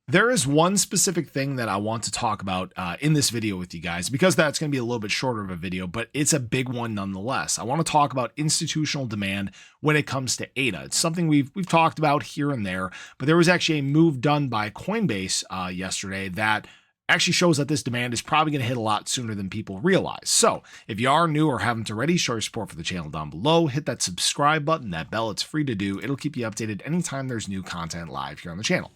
There is one specific thing that I want to talk about in this video with you guys, because that's going to be a little bit shorter of a video, but it's a big one nonetheless. I want to talk about institutional demand when it comes to ADA. It's something we've talked about here and there, but there was actually a move done by Coinbase yesterday that actually shows that this demand is probably going to hit a lot sooner than people realize. So if you are new or haven't already, show your support for the channel down below. Hit that subscribe button, that bell. It's free to do. It'll keep you updated anytime there's new content live here on the channel.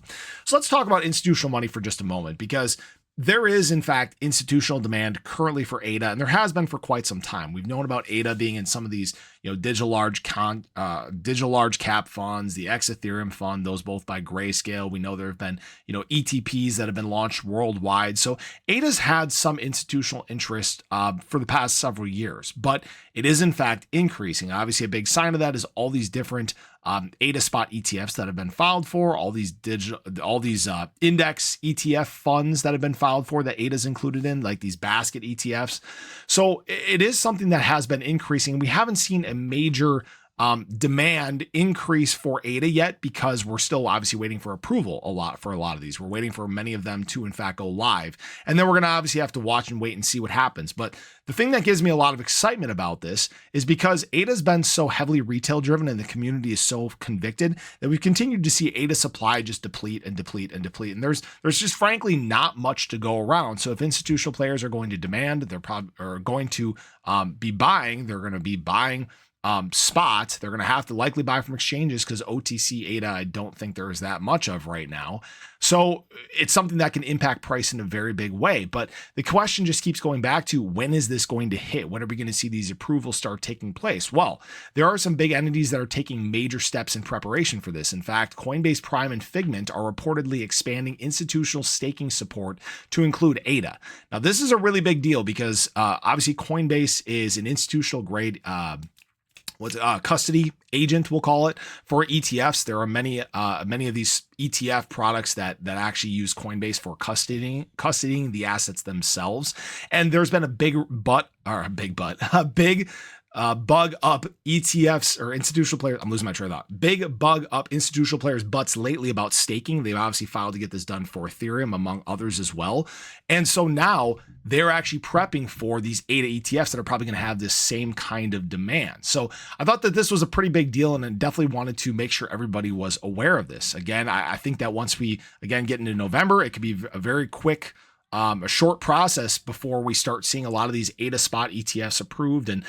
So let's talk about institutional money for just a moment, because there is, in fact, institutional demand currently for ADA, and there has been for quite some time. We've known about ADA being in some of these, digital large cap funds, the X Ethereum fund, those both by Grayscale. We know there have been, ETPs that have been launched worldwide. So ADA's had some institutional interest for the past several years, but it is in fact increasing. Obviously, a big sign of that is all these different ADA spot ETFs that have been filed for, all these index ETF funds that have been filed for that ADA's included in, like these basket ETFs. So it is something that has been increasing. We haven't seen a major demand increase for ADA yet, because we're still obviously waiting for approval for a lot of these. We're waiting for many of them to in fact go live, and then we're going to obviously have to watch and wait and see what happens. But the thing that gives me a lot of excitement about this is because ADA's been so heavily retail driven and the community is so convicted that we've continued to see ADA supply just deplete and deplete and deplete. And there's just frankly not much to go around. So if institutional players are going to demand, they're probably going to be buying, they're going to be buying spot. They're going to have to likely buy from exchanges, because OTC ADA, I don't think there is that much of right now. So it's something that can impact price in a very big way. But the question just keeps going back to, when is this going to hit? When are we going to see these approvals start taking place? Well, there are some big entities that are taking major steps in preparation for this. In fact, Coinbase Prime and Figment are reportedly expanding institutional staking support to include ADA. Now, this is a really big deal because obviously Coinbase is an institutional grade custody agent, we'll call it, for ETFs. There are many of these ETF products that actually use Coinbase for custodying the assets themselves. And there's been a big bug up ETFs or institutional players. I'm losing my train of thought. Big bug up institutional players' butts lately about staking. They've obviously filed to get this done for Ethereum, among others as well. And so now they're actually prepping for these ADA ETFs that are probably going to have this same kind of demand. So I thought that this was a pretty big deal, and I definitely wanted to make sure everybody was aware of this. Again, I think that once we get into November, it could be a very quick, a short process before we start seeing a lot of these ADA spot ETFs approved, and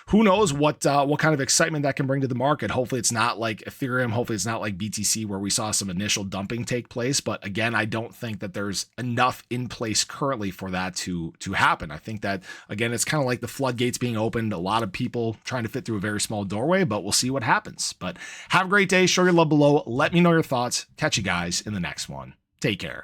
who knows what kind of excitement that can bring to the market. Hopefully it's not like Ethereum. Hopefully it's not like BTC, where we saw some initial dumping take place. But again, I don't think that there's enough in place currently for that to happen. I think that, again, it's kind of like the floodgates being opened, a lot of people trying to fit through a very small doorway, but we'll see what happens. But have a great day. Show your love below. Let me know your thoughts. Catch you guys in the next one. Take care.